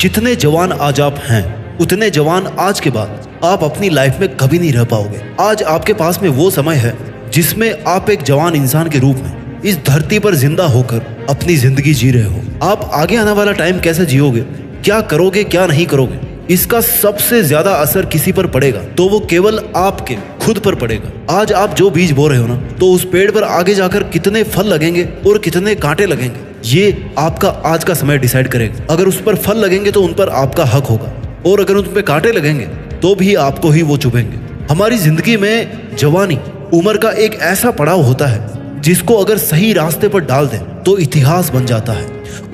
जितने जवान आज आप हैं उतने जवान आज के बाद आप अपनी लाइफ में कभी नहीं रह पाओगे। आज आपके पास में वो समय है जिसमें आप एक जवान इंसान के रूप में इस धरती पर जिंदा होकर अपनी जिंदगी जी रहे हो। आप आगे आने वाला टाइम कैसे जियोगे, क्या करोगे क्या नहीं करोगे, इसका सबसे ज्यादा असर किसी पर पड़ेगा तो वो केवल आपके खुद पर पड़ेगा। आज आप जो बीज बो रहे हो ना, तो उस पेड़ पर आगे जाकर कितने फल लगेंगे और कितने कांटे लगेंगे, ये आपका आज का समय डिसाइड करेगा। अगर उस पर फल लगेंगे तो उन पर आपका हक होगा, और अगर उन पर कांटे लगेंगे तो भी आपको ही वो चुभेंगे। हमारी जिंदगी में जवानी उम्र का एक ऐसा पड़ाव होता है जिसको अगर सही रास्ते पर डाल दें तो इतिहास बन जाता है,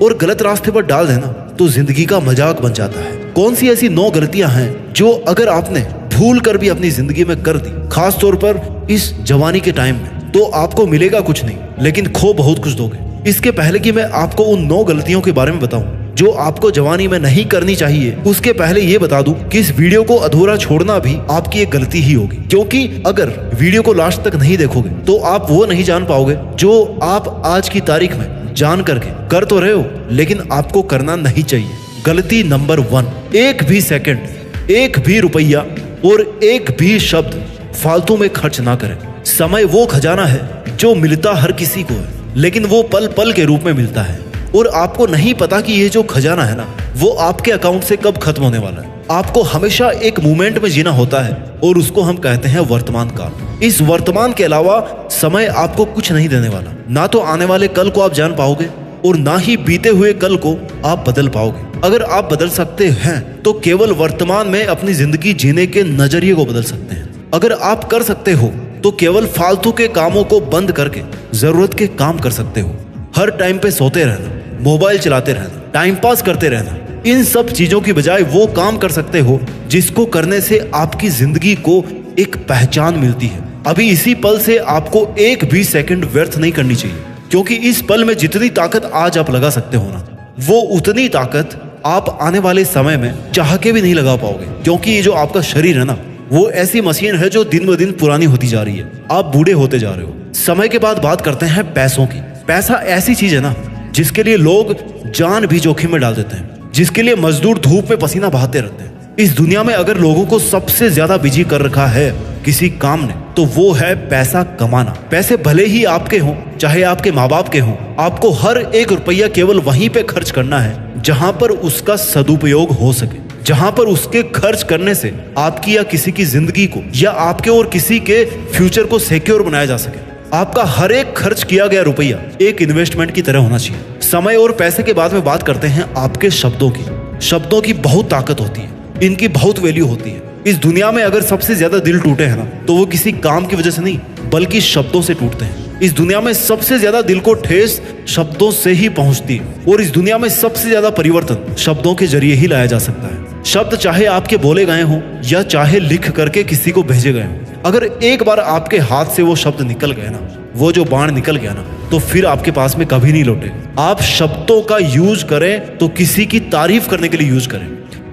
और गलत रास्ते पर डाल देना तो जिंदगी का मजाक बन जाता है। कौन सी ऐसी 9 गलतियां हैं जो अगर आपने भूल कर भी अपनी जिंदगी में कर दी, खास तौर पर इस जवानी के टाइम में, तो आपको मिलेगा कुछ नहीं लेकिन खो बहुत कुछ दोगे। इसके पहले कि मैं आपको उन 9 गलतियों के बारे में बताऊं जो आपको जवानी में नहीं करनी चाहिए, उसके पहले ये बता दूं कि इस वीडियो को अधूरा छोड़ना भी आपकी एक गलती ही होगी, क्योंकि अगर वीडियो को लास्ट तक नहीं देखोगे तो आप वो नहीं जान पाओगे जो आप आज की तारीख में जान करके कर तो रहे हो लेकिन आपको करना नहीं चाहिए। गलती नंबर 1, एक भी सेकंड, एक भी रुपया और एक भी शब्द फालतू में खर्च ना करें। समय वो खजाना है जो मिलता हर किसी को है, लेकिन वो पल पल के रूप में मिलता है, और आपको नहीं पता कि ये जो खजाना है ना, वो आपके अकाउंट से कब खत्म होने वाला है। आपको हमेशा एक मोमेंट में जीना होता है, और उसको हम कहते हैं वर्तमान काल। इस वर्तमान के अलावा समय आपको कुछ नहीं देने वाला। ना तो आने वाले कल को आप जान पाओगे और ना ही बीते हुए कल को आप बदल पाओगे। अगर आप बदल सकते हैं तो केवल वर्तमान में अपनी जिंदगी जीने के नजरिए को बदल सकते हैं। अगर आप कर सकते हो तो केवल फालतू के कामों को बंद करके जरूरत के काम कर सकते हो। हर टाइम पे सोते रहना, मोबाइल चलाते रहना, टाइम पास करते रहना, इन सब चीजों की बजाय वो काम कर सकते हो जिसको करने से आपकी जिंदगी को एक पहचान मिलती है। अभी इसी पल से आपको एक भी सेकंड व्यर्थ नहीं करनी चाहिए, क्योंकि इस पल में जितनी ताकत आज आप लगा सकते हो ना, वो उतनी ताकत आप आने वाले समय में चाह के भी नहीं लगा पाओगे। क्योंकि ये जो आपका शरीर है ना, वो ऐसी मशीन है जो दिन ब दिन पुरानी होती जा रही है। आप बूढ़े होते जा रहे हो। समय के बाद बात करते हैं पैसों की। पैसा ऐसी चीज है ना जिसके लिए लोग जान भी जोखिम में डाल देते हैं, जिसके लिए मजदूर धूप में पसीना बहाते रहते हैं। इस दुनिया में अगर लोगों को सबसे ज्यादा बिजी कर रखा है किसी काम ने, तो वो है पैसा कमाना। पैसे भले ही आपके हों चाहे आपके माँ बाप के हों, आपको हर एक रुपया केवल वहीं पे खर्च करना है जहां पर उसका सदुपयोग हो सके, जहां पर उसके खर्च करने से आपकी या किसी की जिंदगी को या आपके और किसी के फ्यूचर को सिक्योर बनाया जा सके। आपका हर एक खर्च किया गया रुपया एक इन्वेस्टमेंट की तरह होना चाहिए। समय और पैसे के बाद में बात करते हैं आपके शब्दों की। शब्दों की बहुत ताकत होती है, इनकी बहुत वैल्यू होती है। इस दुनिया में अगर सबसे ज्यादा दिल टूटे हैं ना, तो वो किसी काम की वजह से नहीं बल्कि शब्दों से टूटते हैं। इस दुनिया में सबसे ज्यादा दिल को ठेस शब्दों से ही पहुंचती है, और इस दुनिया में सबसे ज्यादा परिवर्तन शब्दों के जरिए ही लाया जा सकता है। शब्द चाहे आपके बोले गए हों या चाहे लिख करके किसी को भेजे गए हों, अगर एक बार आपके हाथ से वो शब्द निकल गए ना, वो जो बाण निकल गया ना, तो फिर आपके पास में कभी नहीं लौटेगा। आप शब्दों का यूज करें तो किसी की तारीफ करने के लिए यूज करें,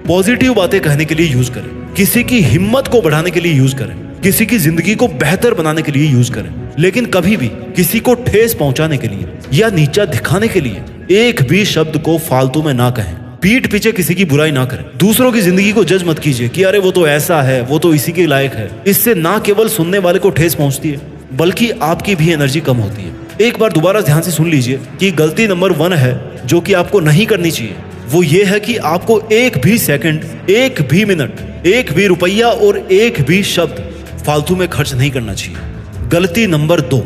पॉजिटिव बातें कहने के लिए यूज करें, किसी की हिम्मत को बढ़ाने के लिए यूज करें, किसी की जिंदगी को बेहतर बनाने के लिए यूज करें, लेकिन कभी भी किसी को ठेस पहुंचाने के लिए या नीचा दिखाने के लिए एक भी शब्द को फालतू में ना कहें। पीठ पीछे किसी की बुराई ना करें। दूसरों की जिंदगी को जज मत कीजिए कि अरे वो तो ऐसा है, वो तो इसी के लायक है। इससे ना केवल सुनने वाले को ठेस पहुंचती है बल्कि आपकी भी एनर्जी कम होती है। एक बार दोबारा ध्यान से सुन लीजिए कि गलती नंबर 1 है जो कि आपको नहीं करनी चाहिए, वो ये है कि आपको एक भी सेकंड, एक भी मिनट, एक भी रुपया और एक भी शब्द फालतू में खर्च नहीं करना चाहिए। गलती नंबर 2,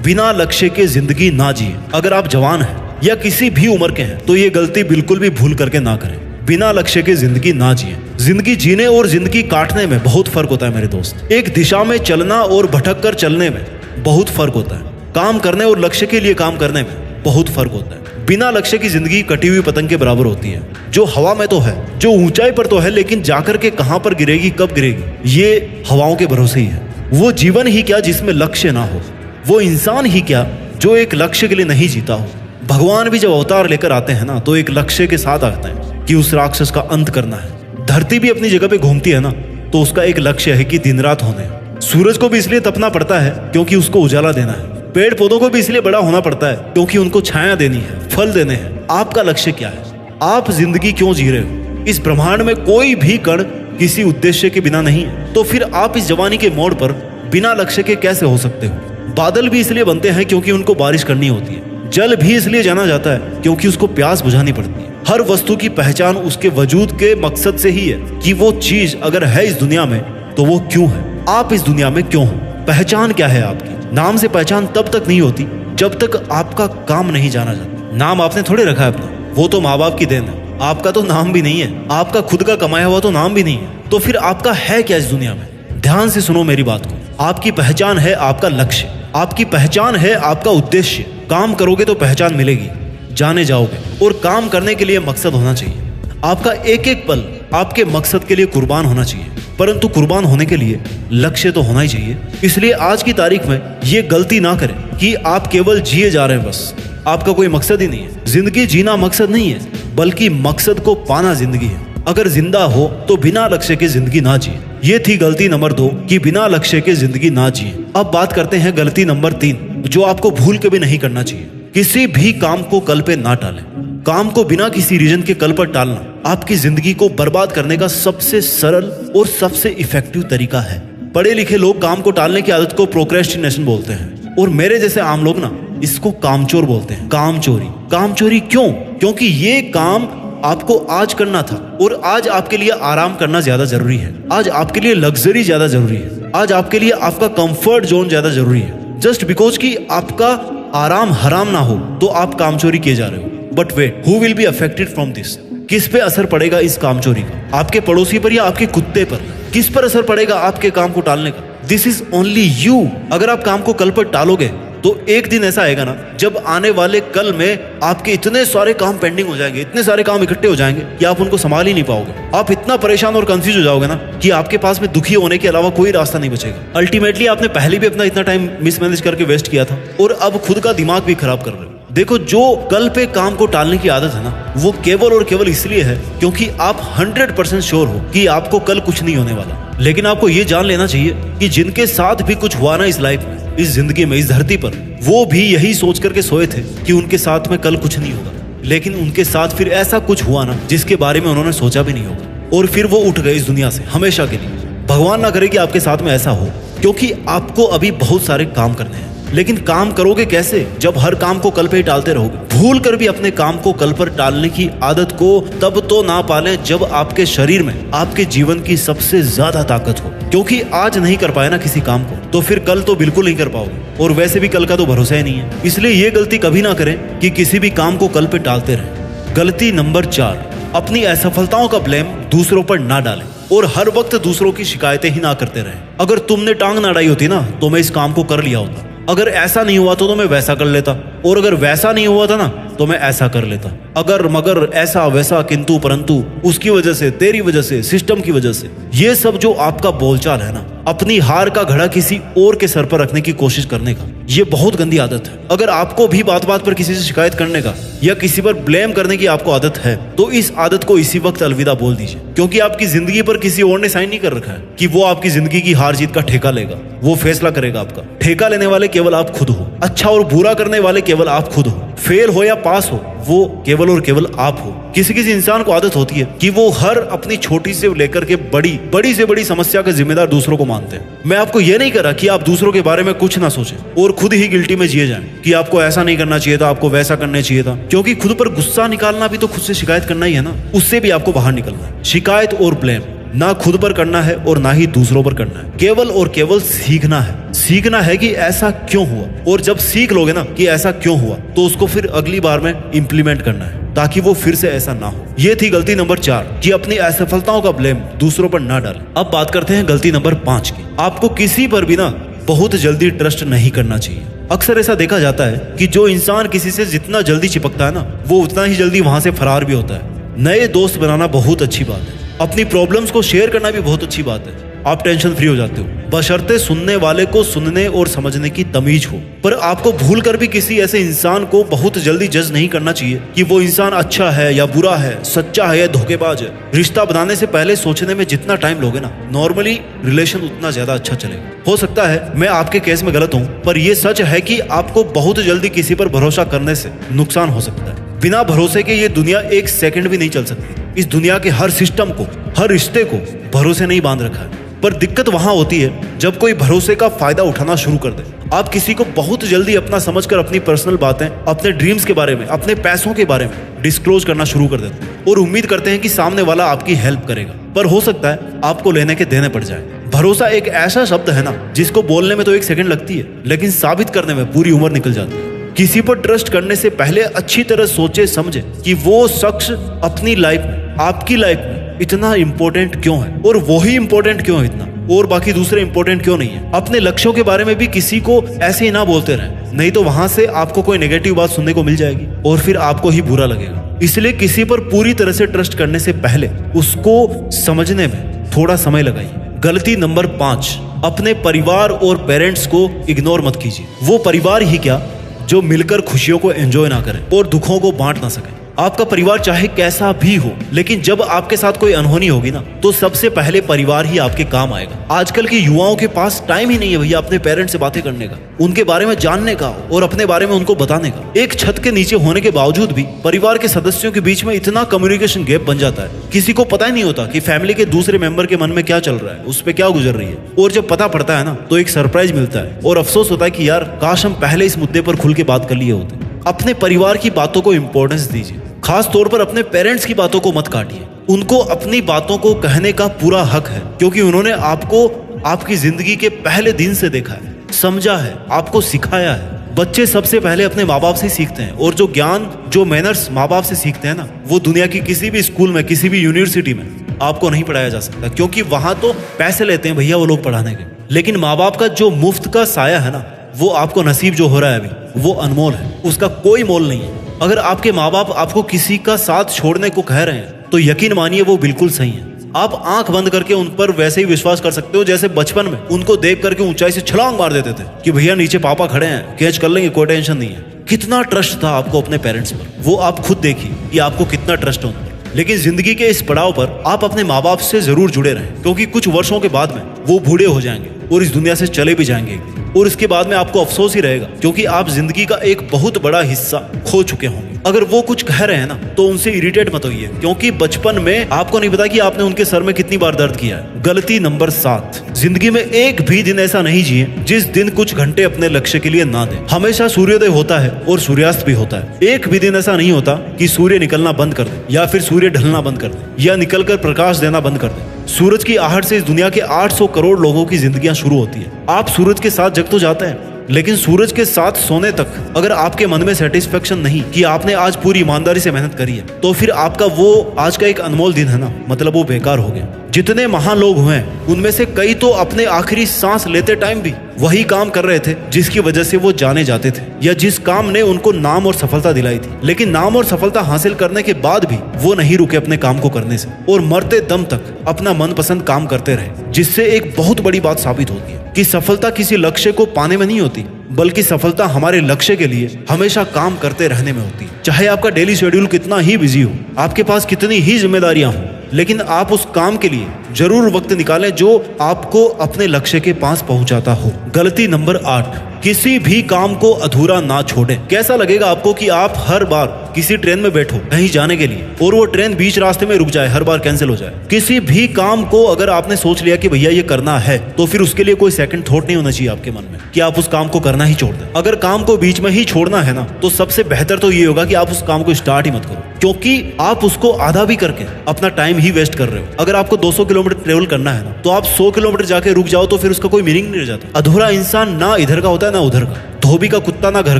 बिना लक्ष्य के जिंदगी ना जिए। अगर आप जवान हैं या किसी भी उम्र के हैं तो ये गलती बिल्कुल भी भूल करके ना करें। बिना लक्ष्य के जिंदगी ना जिए। जिंदगी जीने और जिंदगी काटने में बहुत फर्क होता है मेरे दोस्त। एक दिशा में चलना और भटक कर चलने में बहुत फर्क होता है। काम करने और लक्ष्य के लिए काम करने में बहुत फर्क होता है। बिना लक्ष्य की जिंदगी कटी हुई पतंग के बराबर होती है, जो हवा में तो है, जो ऊंचाई पर तो है, लेकिन जाकर के कहां पर गिरेगी, कब गिरेगी, ये हवाओं के भरोसे ही है। वो जीवन ही क्या जिसमें लक्ष्य ना हो, वो इंसान ही क्या जो एक लक्ष्य के लिए नहीं जीता हो। भगवान भी जब अवतार लेकर आते हैं ना, तो एक लक्ष्य के साथ आते हैं कि उस राक्षस का अंत करना है। धरती भी अपनी जगह पे घूमती है ना, तो उसका एक लक्ष्य है कि दिन रात होने। सूरज को भी इसलिए तपना पड़ता है क्योंकि उसको उजाला देना है। पेड़ पौधों को भी इसलिए बड़ा होना पड़ता है क्योंकि उनको छाया देनी है, फल देने हैं। आपका लक्ष्य क्या है? आप जिंदगी क्यों जी रहे हो? इस ब्रह्मांड में कोई भी कण किसी उद्देश्य के बिना नहीं है। तो फिर आप इस जवानी के मोड़ पर बिना लक्ष्य के कैसे हो सकते हो? बादल भी इसलिए बनते हैं क्योंकि उनको बारिश करनी होती है। जल भी इसलिए जाना जाता है क्योंकि उसको प्यास बुझानी पड़ती है। हर वस्तु की पहचान उसके वजूद के मकसद से ही है कि वो चीज अगर है इस दुनिया में तो वो क्यों है, आप इस दुनिया में क्यों हो। पहचान क्या है आपकी? नाम से पहचान तब तक नहीं होती जब तक आपका काम नहीं जाना जाता। नाम आपने थोड़े रखा है अपना, वो तो माँ बाप की देन है। आपका तो नाम भी नहीं है, आपका खुद का कमाया हुआ तो नाम भी नहीं है। तो फिर आपका है क्या इस दुनिया में? ध्यान से सुनो मेरी बात को। आपकी पहचान है आपका लक्ष्य, आपकी पहचान है आपका उद्देश्य। काम करोगे तो पहचान मिलेगी, जाने जाओगे। और काम करने के लिए मकसद होना चाहिए। आपका एक एक पल आपके मकसद के लिए कुर्बान होना चाहिए, परंतु कुर्बान होने के लिए लक्ष्य तो होना ही चाहिए। इसलिए आज की तारीख में ये गलती ना करें कि आप केवल जिए जा रहे हैं, बस आपका कोई मकसद ही नहीं है। जिंदगी जीना मकसद नहीं है, बल्कि मकसद को पाना जिंदगी है। अगर जिंदा हो तो बिना लक्ष्य के जिंदगी ना जिए। ये थी गलती नंबर 2 कि बिना लक्ष्य के जिंदगी ना जिए। अब बात करते हैं गलती नंबर 3, जो आपको भूल के भी नहीं करना चाहिए। किसी भी काम को कल पे ना टालें। काम को बिना किसी रीजन के कल पर टालना आपकी जिंदगी को बर्बाद करने का सबसे सरल और सबसे इफेक्टिव तरीका है। पढ़े लिखे लोग काम को टालने की आदत को प्रोक्रेस्टिनेशन बोलते हैं, और मेरे जैसे आम लोग ना इसको कामचोर बोलते हैं। कामचोरी। कामचोरी क्यों? क्योंकि ये काम आपको आज करना था, और आज आपके लिए आराम करना ज्यादा जरूरी है। आज आपके लिए लग्जरी ज्यादा जरूरी है। आज आपके लिए आपका कंफर्ट जोन ज्यादा जरूरी है। जस्ट बिकॉज कि आपका आराम हराम ना हो तो आप कामचोरी किए जा रहे हो। But wait, who will be affected from this? किस पे असर पड़ेगा इस कामचोरी का? आपके पड़ोसी पर या आपके कुत्ते पर? किस पर असर पड़ेगा आपके काम को टालने का? This is only you. अगर आप काम को कल पर टालोगे तो एक दिन ऐसा आएगा ना, जब आने वाले कल में आपके इतने सारे काम पेंडिंग हो जाएंगे, इतने सारे काम इकट्ठे हो जाएंगे कि आप उनको संभाल ही नहीं पाओगे। आप इतना परेशान और कंफ्यूज हो जाओगे ना कि आपके पास में दुखी होने के अलावा कोई रास्ता नहीं बचेगा। अल्टीमेटली आपने पहले भी अपना इतना टाइम मिसमैनेज करके वेस्ट किया था, और अब खुद का दिमाग भी खराब कर रहे हो। देखो, जो कल पे काम को टालने की आदत है ना, वो केवल और केवल इसलिए है क्योंकि आप 100% श्योर हो कि आपको कल कुछ नहीं होने वाला। लेकिन आपको ये जान लेना चाहिए कि जिनके साथ भी कुछ हुआ ना इस लाइफ में, इस जिंदगी में, इस धरती पर, वो भी यही सोच करके सोए थे कि उनके साथ में कल कुछ नहीं होगा। लेकिन उनके साथ फिर ऐसा कुछ हुआ ना जिसके बारे में उन्होंने सोचा भी नहीं होगा, और फिर वो उठ गए इस दुनिया से हमेशा के लिए। भगवान ना करे कि आपके साथ में ऐसा हो, क्योंकि आपको अभी बहुत सारे काम करने हैं। लेकिन काम करोगे कैसे जब हर काम को कल पे ही टालते रहोगे? भूल कर भी अपने काम को कल पर टालने की आदत को तब तो ना पालें जब आपके शरीर में आपके जीवन की सबसे ज्यादा ताकत हो। क्योंकि आज नहीं कर पाए ना किसी काम को, तो फिर कल तो बिल्कुल नहीं कर पाओगे, और वैसे भी कल का तो भरोसा ही नहीं है। इसलिए ये गलती कभी ना करें कि किसी भी काम को कल पे टालते रहें। गलती नंबर 4, अपनी असफलताओं का ब्लेम दूसरों पर ना डालें और हर वक्त दूसरों की शिकायतें ही ना करते रहें। अगर तुमने टांग ना अड़ाई होती ना तो मैं इस काम को कर लिया होता। अगर ऐसा नहीं हुआ तो मैं वैसा कर लेता, और अगर वैसा नहीं हुआ था ना तो मैं ऐसा कर लेता। अगर मगर ऐसा वैसा किंतु परंतु, उसकी वजह से, तेरी वजह से, सिस्टम की वजह से, ये सब जो आपका बोलचाल है ना, अपनी हार का घड़ा किसी और के सर पर रखने की कोशिश करने का, ये बहुत गंदी आदत है। अगर आपको भी बात बात पर किसी से शिकायत करने का या किसी पर ब्लेम करने की आपको आदत है तो इस आदत को इसी वक्त अलविदा बोल दीजिए। क्योंकि आपकी जिंदगी पर किसी और ने साइन नहीं कर रखा है कि वो आपकी जिंदगी की हार जीत का ठेका लेगा। वो फैसला करेगा आपका। ठेका लेने वाले केवल आप खुद हो। अच्छा और बुरा करने वाले केवल आप खुद हो। फेल हो या पास हो, वो केवल और केवल आप हो। किसी किसी इंसान को आदत होती है कि वो हर अपनी छोटी से लेकर के बड़ी से बड़ी समस्या का जिम्मेदार दूसरों को मानते हैं। मैं आपको ये नहीं कह रहा कि आप दूसरों के बारे में कुछ ना सोचें और खुद ही गिल्टी में जिए जाएं कि आपको ऐसा नहीं करना चाहिए था, आपको वैसा करना चाहिए था। क्योंकि खुद पर गुस्सा निकालना भी तो खुद से शिकायत करना ही है ना, उससे भी आपको बाहर निकलना है। शिकायत और ब्लेम ना खुद पर करना है और ना ही दूसरों पर करना है। केवल और केवल सीखना है। सीखना है कि ऐसा क्यों हुआ, और जब सीख लोगे ना कि ऐसा क्यों हुआ तो उसको फिर अगली बार में इंप्लीमेंट करना है ताकि वो फिर से ऐसा ना हो। ये थी गलती नंबर 4 कि अपनी असफलताओं का ब्लेम दूसरों पर ना डालें। अब बात करते हैं गलती नंबर 5 की। आपको किसी पर भी ना बहुत जल्दी ट्रस्ट नहीं करना चाहिए। अक्सर ऐसा देखा जाता है कि जो इंसान किसी से जितना जल्दी चिपकता है ना, वो उतना ही जल्दी वहां से फरार भी होता है। नए दोस्त बनाना बहुत अच्छी बात है। अपनी प्रॉब्लम्स को शेयर करना भी बहुत अच्छी बात है। आप टेंशन फ्री हो जाते हो, बशर्ते सुनने वाले को सुनने और समझने की तमीज हो। पर आपको भूल कर भी किसी ऐसे इंसान को बहुत जल्दी जज नहीं करना चाहिए कि वो इंसान अच्छा है या बुरा है, सच्चा है या धोखेबाज है। रिश्ता बनाने से पहले सोचने में जितना टाइम लोगे ना, नॉर्मली रिलेशन उतना ज्यादा अच्छा चलेगा। हो सकता है मैं आपके केस में गलत हूँ, पर यह सच है कि आपको बहुत जल्दी किसी पर भरोसा करने से नुकसान हो सकता है। बिना भरोसे के ये दुनिया एक सेकंड भी नहीं चल सकती। इस दुनिया के हर सिस्टम को, हर रिश्ते को भरोसे नहीं बांध रखा है। पर दिक्कत वहां होती है जब कोई भरोसे का फायदा उठाना शुरू कर दे। आप किसी को बहुत जल्दी अपना समझकर अपनी पर्सनल बातें, अपने ड्रीम्स के बारे में, अपने पैसों के बारे में डिस्क्लोज करना शुरू कर देते हैं और उम्मीद करते हैं कि सामने वाला आपकी हेल्प करेगा, पर हो सकता है आपको लेने के देने पड़ जाए। भरोसा एक ऐसा शब्द है ना जिसको बोलने में तो 1 सेकंड लगती है, लेकिन साबित करने में पूरी उम्र निकल जाती है। किसी पर ट्रस्ट करने से पहले अच्छी तरह सोचे समझे कि वो शख्स अपनी लाइफ में, आपकी लाइफ में इतना इंपॉर्टेंट क्यों है, और वही इंपॉर्टेंट क्यों है इतना, और बाकी दूसरे इंपॉर्टेंट क्यों नहीं है। अपने लक्ष्यों के बारे में भी किसी को ऐसे ही ना बोलते रहे, नहीं तो वहां से आपको कोई नेगेटिव बात सुनने को मिल जाएगी और फिर आपको ही बुरा लगेगा। इसलिए किसी पर पूरी तरह से ट्रस्ट करने से पहले उसको समझने में थोड़ा समय लगाइए। गलती नंबर 5, अपने परिवार और पेरेंट्स को इग्नोर मत कीजिए। वो परिवार ही क्या जो मिलकर खुशियों को एंजॉय ना करें और दुखों को बांट ना सके। आपका परिवार चाहे कैसा भी हो, लेकिन जब आपके साथ कोई अनहोनी होगी ना, तो सबसे पहले परिवार ही आपके काम आएगा। आजकल के युवाओं के पास टाइम ही नहीं है भैया अपने पेरेंट्स से बातें करने का, उनके बारे में जानने का और अपने बारे में उनको बताने का। एक छत के नीचे होने के बावजूद भी परिवार के सदस्यों के बीच में इतना कम्युनिकेशन गैप बन जाता है, किसी को पता ही नहीं होता कि फैमिली के दूसरे मेंबर के मन में क्या चल रहा है, उस पर क्या गुजर रही है। और जब पता पड़ता है ना, तो एक सरप्राइज मिलता है और अफसोस होता है कि यार काश हम पहले इस मुद्दे पर खुल के बात कर लिए होते। अपने परिवार की बातों को इंपॉर्टेंस दीजिए, खास तौर पर अपने पेरेंट्स की बातों को मत काटिए। उनको अपनी बातों को कहने का पूरा हक है, क्योंकि उन्होंने आपको आपकी जिंदगी के पहले दिन से देखा है, समझा है, आपको सिखाया है। बच्चे सबसे पहले अपने माँ बाप से सीखते हैं, और जो ज्ञान, जो मैनर्स माँ बाप से सीखते हैं ना, वो दुनिया की किसी भी स्कूल में, किसी भी यूनिवर्सिटी में आपको नहीं पढ़ाया जा सकता, क्योंकि वहां तो पैसे लेते हैं भैया वो लोग पढ़ाने के। लेकिन माँ बाप का जो मुफ्त का साया है ना, वो आपको नसीब जो हो रहा है अभी, वो अनमोल है, उसका कोई मोल नहीं है। अगर आपके माँ बाप आपको किसी का साथ छोड़ने को कह रहे हैं, तो यकीन मानिए वो बिल्कुल सही है। आप आंख बंद करके उन पर वैसे ही विश्वास कर सकते हो जैसे बचपन में उनको देख करके ऊंचाई से छलांग मार देते थे कि भैया नीचे पापा खड़े हैं, कैच कर लेंगे, कोई टेंशन नहीं है। कितना ट्रस्ट था आपको अपने पेरेंट्स पर, वो आप खुद देखिए कि आपको कितना ट्रस्ट है उन पर। लेकिन जिंदगी के इस पड़ाव पर आप अपने माँ बाप से जरूर जुड़े रहें, क्योंकि कुछ वर्षों के बाद में वो बूढ़े हो जाएंगे और इस दुनिया से चले भी जाएंगे एक दिन, और इसके बाद में आपको अफसोस ही रहेगा, क्योंकि आप जिंदगी का एक बहुत बड़ा हिस्सा खो चुके होंगे। अगर वो कुछ कह रहे हैं ना, तो उनसे इरिटेट मत होइए, क्योंकि बचपन में आपको नहीं पता कि आपने उनके सर में कितनी बार दर्द किया है। गलती नंबर 7, जिंदगी में एक भी दिन ऐसा नहीं जिए जिस दिन कुछ घंटे अपने लक्ष्य के लिए ना दें। हमेशा सूर्योदय होता है और सूर्यास्त भी होता है। एक भी दिन ऐसा नहीं होता कि सूर्य निकलना बंद कर दे, या फिर सूर्य ढलना बंद कर दे, या निकलकर प्रकाश देना बंद कर दे। सूरज की आहट से इस दुनिया के 800 करोड़ लोगों की जिंदगियां शुरू होती है। आप सूरज के साथ जग तो जाते हैं, लेकिन सूरज के साथ सोने तक अगर आपके मन में सेटिस्फेक्शन नहीं कि आपने आज पूरी ईमानदारी से मेहनत करी है, तो फिर आपका वो आज का एक अनमोल दिन है ना, मतलब वो बेकार हो गया। जितने महान लोग हुए उनमें से कई तो अपने आखिरी सांस लेते टाइम भी वही काम कर रहे थे जिसकी वजह से वो जाने जाते थे, या जिस काम ने उनको नाम और सफलता दिलाई थी। लेकिन नाम और सफलता हासिल करने के बाद भी वो नहीं रुके अपने काम को करने से, और मरते दम तक अपना मनपसंद काम करते रहे, जिससे एक बहुत बड़ी बात साबित होती है कि सफलता किसी लक्ष्य को पाने में नहीं होती, बल्कि सफलता हमारे लक्ष्य के लिए हमेशा काम करते रहने में होती है। चाहे आपका डेली शेड्यूल कितना ही बिजी हो, आपके पास कितनी ही जिम्मेदारियां हो, लेकिन आप उस काम के लिए जरूर वक्त निकालें जो आपको अपने लक्ष्य के पास पहुंचाता हो। गलती नंबर 8, किसी भी काम को अधूरा ना छोड़ें। कैसा लगेगा आपको कि आप हर बार किसी ट्रेन में बैठो कहीं जाने के लिए, और वो ट्रेन बीच रास्ते में रुक जाए, हर बार कैंसिल हो जाए। किसी भी काम को अगर आपने सोच लिया कि भैया ये करना है, तो फिर उसके लिए कोई सेकंड थॉट नहीं होना चाहिए आपके मन में कि आप उस काम को करना ही छोड़ दें। अगर काम को बीच में ही छोड़ना है ना, तो सबसे बेहतर तो ये होगा कि आप उस काम को स्टार्ट ही मत करो, क्योंकि आप उसको आधा भी करके अपना टाइम ही वेस्ट कर रहे हो। अगर आपको 200 किलोमीटर ट्रेवल करना है ना, तो आप 100 किलोमीटर जाके रुक जाओ, तो फिर उसका कोई मीनिंग नहीं रह जाता। अधूरा इंसान ना इधर का होता है ना उधर का, धोबी का कुत्ता ना घर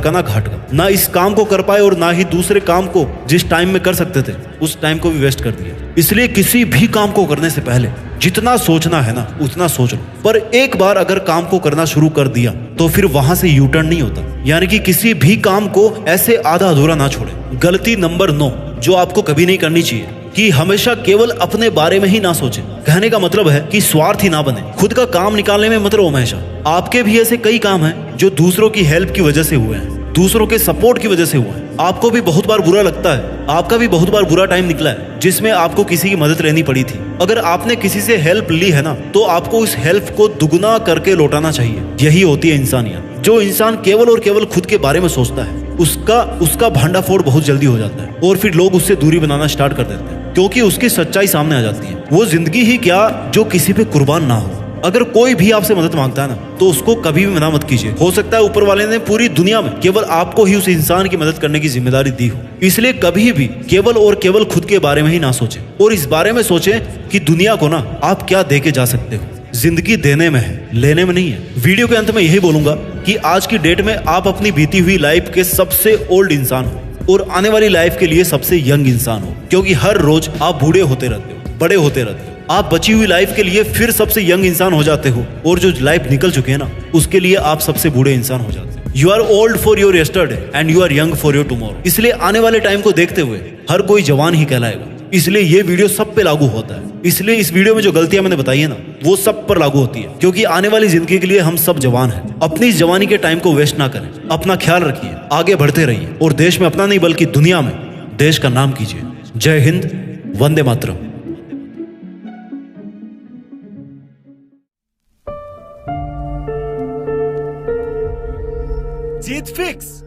का ना घाट का, ना इस काम को कर पाए और ना ही दूसरे काम को जिस टाइम में कर सकते थे उस टाइम को भी वेस्ट कर दिया। इसलिए किसी भी काम को करने से पहले जितना सोचना है ना उतना सोच लो, पर एक बार अगर काम को करना शुरू कर दिया तो फिर वहां से यू टर्न नहीं होता। यानी कि किसी भी काम को ऐसे आधा अधूरा ना छोड़े। गलती नंबर 9, जो आपको कभी नहीं करनी चाहिए, कि हमेशा केवल अपने बारे में ही ना सोचें। कहने का मतलब है कि स्वार्थी ना बने, खुद का काम निकालने में मत रहो हमेशा। आपके भी ऐसे कई काम हैं जो दूसरों की हेल्प की वजह से हुए हैं, दूसरों के सपोर्ट की वजह से हुआ है। आपको भी बहुत बार बुरा लगता है, आपका भी बहुत बार बुरा टाइम निकला है जिसमें आपको किसी की मदद लेनी पड़ी थी। अगर आपने किसी से हेल्प ली है ना, तो आपको उस हेल्प को दुगना करके लौटाना चाहिए। यही होती है इंसानियत। जो इंसान केवल और केवल खुद के बारे में सोचता है, उसका भांडाफोड़ बहुत जल्दी हो जाता है और फिर लोग उससे दूरी बनाना स्टार्ट कर देते हैं। क्योंकि उसकी सच्चाई सामने आ जाती है। वो जिंदगी ही क्या जो किसी पे कुर्बान ना हो। अगर कोई भी आपसे मदद मांगता है ना, तो उसको कभी भी मना मत कीजिए। हो सकता है ऊपर वाले ने पूरी दुनिया में केवल आपको ही उस इंसान की मदद करने की जिम्मेदारी दी हो। इसलिए कभी भी केवल और केवल खुद के बारे में ही ना सोचें, और इस बारे में सोचें कि दुनिया को ना आप क्या दे के जा सकते हो। जिंदगी देने में है, लेने में नहीं है। वीडियो के अंत में यही बोलूंगा कि आज की डेट में आप अपनी बीती हुई लाइफ के सबसे ओल्ड इंसान हो और आने वाली लाइफ के लिए सबसे यंग इंसान हो, क्योंकि हर रोज आप बूढ़े होते रहते हो, बड़े होते रहते हो। आप बची हुई लाइफ के लिए फिर सबसे यंग इंसान हो जाते हो, और जो लाइफ निकल चुके हैं ना, उसके लिए आप सबसे बूढ़े इंसान हो जाते हो। You are old for your yesterday and you are young for your tomorrow. इसलिए आने वाले टाइम को देखते हुए हर कोई जवान ही कहलाएगा। इसलिए ये वीडियो सब पे लागू होता है। इसलिए इस वीडियो में जो गलतियां मैंने बताई है ना, वो सब पर लागू होती है, क्योंकि आने वाली जिंदगी के लिए हम सब जवान हैं। अपनी इस जवानी के टाइम को वेस्ट ना करें, अपना ख्याल रखिए, आगे बढ़ते रहिए, और देश में अपना नहीं बल्कि दुनिया में देश का नाम कीजिए। जय हिंद, वंदे मातरम। जीत फिक्स।